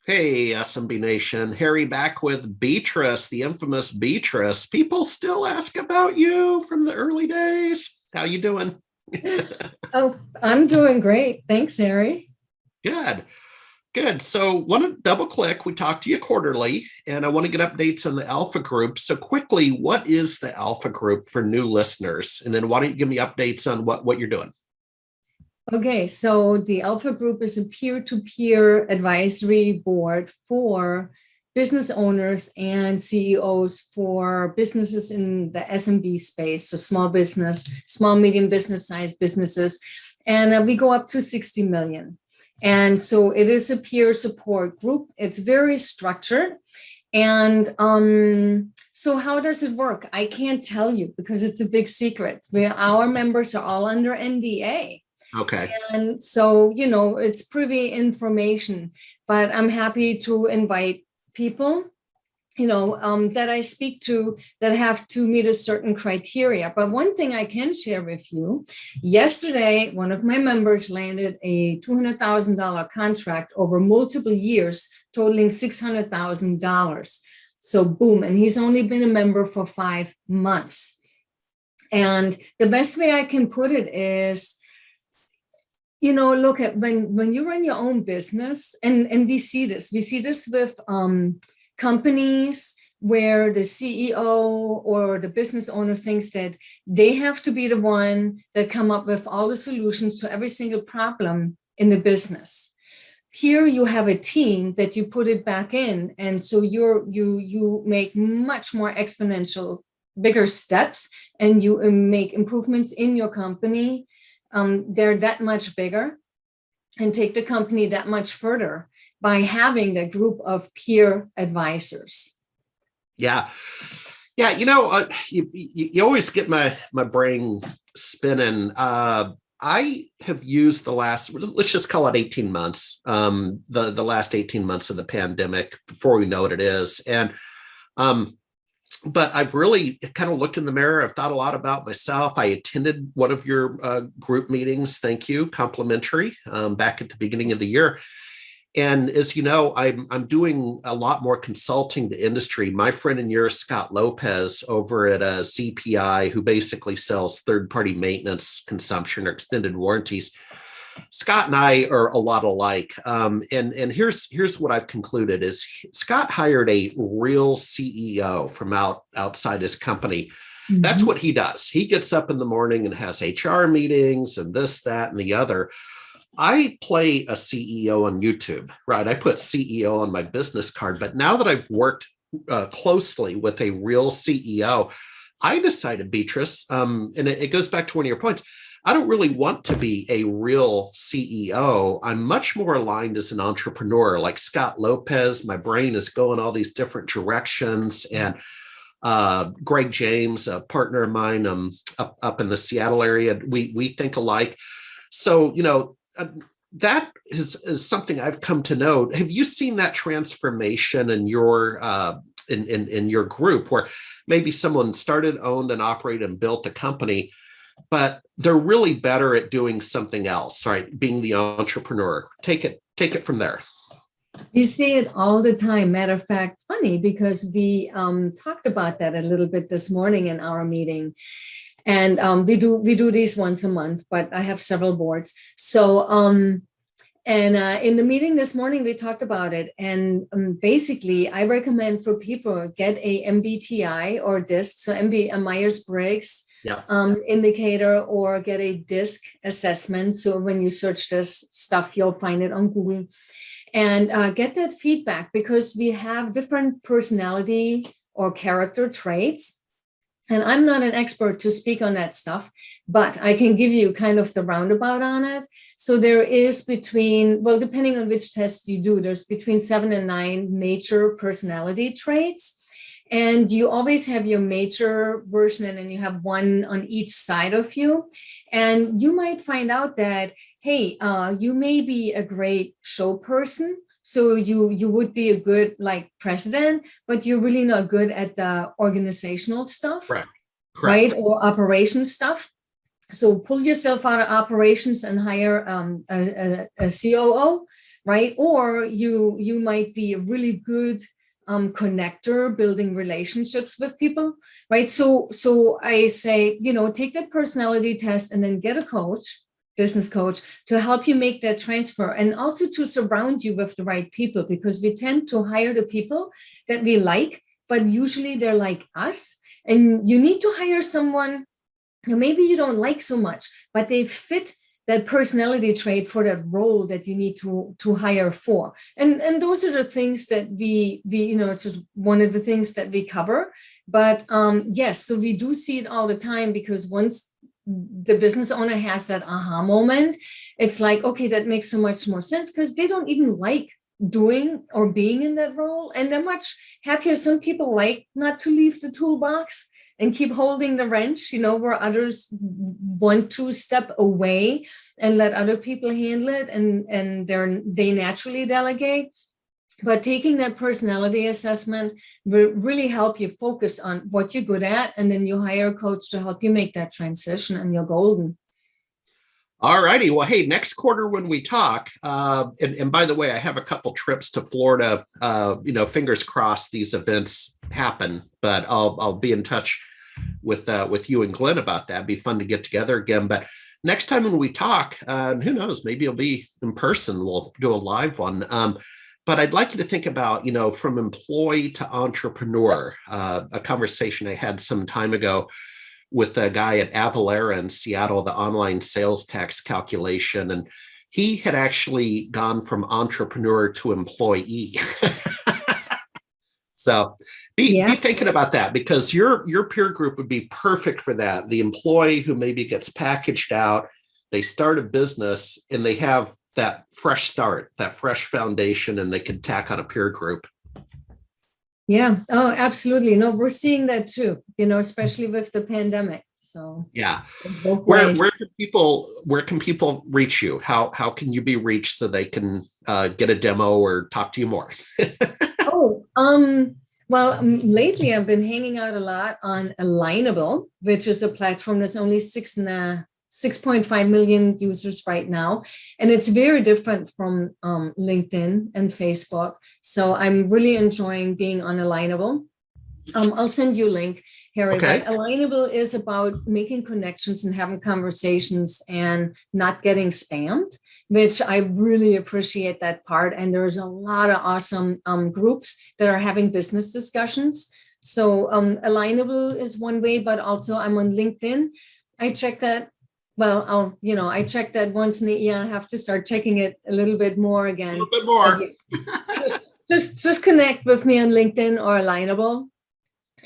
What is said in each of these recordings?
Hey, SMB Nation. Harry back with Beatrice, the infamous Beatrice. People still ask about you from the early days. How you doing? Oh, I'm doing great. Thanks, Harry. Good, good. So want to double click. We talk to you quarterly, and I want to get updates on the Alpha Group. So quickly, what is the Alpha Group for new listeners? And then why don't you give me updates on what you're doing? Okay, so the Alpha Group is a peer-to-peer advisory board for business owners and CEOs for businesses in the SMB space, so small business, small, medium business size businesses. And we go up to 60 million. And so it is a peer support group. It's very structured. And so how does it work? I can't tell you because it's a big secret. Our members are all under NDA. Okay. And so, it's privy information, but I'm happy to invite people, that I speak to that have to meet a certain criteria. But one thing I can share with you, yesterday, one of my members landed a $200,000 contract over multiple years, totaling $600,000. So boom, and he's only been a member for 5 months. And the best way I can put it is, look at when you run your own business, and we see this with companies where the CEO or the business owner thinks that they have to be the one that come up with all the solutions to every single problem in the business. Here you have a team that you put it back in, and so you make much more exponential, bigger steps, and you make improvements in your company. They're that much bigger and take the company that much further by having a group of peer advisors. Yeah. Yeah. You always get my brain spinning. I have used the last, let's just call it 18 months, the last 18 months of the pandemic before we know what it is. And but I've really kind of looked in the mirror. I've thought a lot about myself. I attended one of your group meetings. Thank you, complimentary, back at the beginning of the year. And as you know, I'm doing a lot more consulting to industry. My friend and yours, Scott Lopez, over at CPI, who basically sells third-party maintenance, consumption, or extended warranties. Scott and I are a lot alike. And here's what I've concluded is Scott hired a real CEO from outside his company. That's what he does. He gets up in the morning and has HR meetings and this, that, and the other. I play a CEO on YouTube, right? I put CEO on my business card, but now that I've worked closely with a real CEO, I decided, Beatrice, and it goes back to one of your points, I don't really want to be a real CEO. I'm much more aligned as an entrepreneur, like Scott Lopez. My brain is going all these different directions. And Greg James, a partner of mine, up in the Seattle area, we think alike. So, that is something I've come to know. Have you seen that transformation in your in your group where maybe someone started, owned, and operated and built a company, but they're really better at doing something else, right? Being the entrepreneur. Take it from there. We see it all the time. Matter of fact, funny because we talked about that a little bit this morning in our meeting. And we do these once a month, but I have several boards. So in the meeting this morning, we talked about it. And basically, I recommend for people get a MBTI or DISC, so a Myers-Briggs Yeah. indicator, or get a DISC assessment. So when you search this stuff, you'll find it on Google. And get that feedback because we have different personality or character traits. And I'm not an expert to speak on that stuff, but I can give you kind of the roundabout on it. So there is depending on which test you do, there's between 7 and 9 major personality traits. And you always have your major version, and then you have one on each side of you. And you might find out that, hey, you may be a great show person. So you would be a good president, but you're really not good at the organizational stuff, Correct. right? Or operations stuff. So pull yourself out of operations and hire a COO, right? Or you might be a really good connector, building relationships with people, right? So I say, take that personality test and then get a coach, business coach, to help you make that transfer, and also to surround you with the right people, because we tend to hire the people that we like, but usually they're like us. And you need to hire someone who maybe you don't like so much, but they fit that personality trait for that role that you need to hire for. And those are the things that we it's just one of the things that we cover. But yes, so we do see it all the time, because once the business owner has that aha moment, it's like, okay, that makes so much more sense, because they don't even like doing or being in that role, and they're much happier. Some people like not to leave the toolbox and keep holding the wrench, where others want to step away and let other people handle it, and they naturally delegate. But taking that personality assessment will really help you focus on what you're good at, and then you hire a coach to help you make that transition, and you're golden. All righty. Well, hey, next quarter when we talk, and by the way, I have a couple trips to Florida. Fingers crossed these events happen, but I'll be in touch with you and Glenn about that. It'd be fun to get together again. But next time when we talk, who knows, maybe it'll be in person. We'll do a live one. But I'd like you to think about, from employee to entrepreneur, a conversation I had some time ago with a guy at Avalara in Seattle, the online sales tax calculation. And he had actually gone from entrepreneur to employee. So be thinking about that, because your peer group would be perfect for that. The employee who maybe gets packaged out, they start a business and they have that fresh start, that fresh foundation, and they can tack on a peer group. Yeah. Oh, absolutely. No, we're seeing that too, especially with the pandemic. So yeah. Where can people reach you? How can you be reached so they can get a demo or talk to you more? Well, lately I've been hanging out a lot on Alignable, which is a platform that's only 6.5 million users right now. And it's very different from LinkedIn and Facebook. So I'm really enjoying being on Alignable. I'll send you a link, Harry. Okay. But Alignable is about making connections and having conversations and not getting spammed, which I really appreciate that part. And there's a lot of awesome groups that are having business discussions. So Alignable is one way, but also I'm on LinkedIn. I check that. Well, I check that once in a year. I have to start checking it a little bit more again. A little bit more. just connect with me on LinkedIn or Alignable.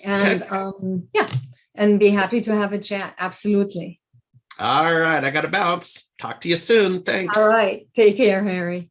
And okay. And be happy to have a chat. Absolutely. All right. I got to bounce. Talk to you soon. Thanks. All right. Take care, Harry.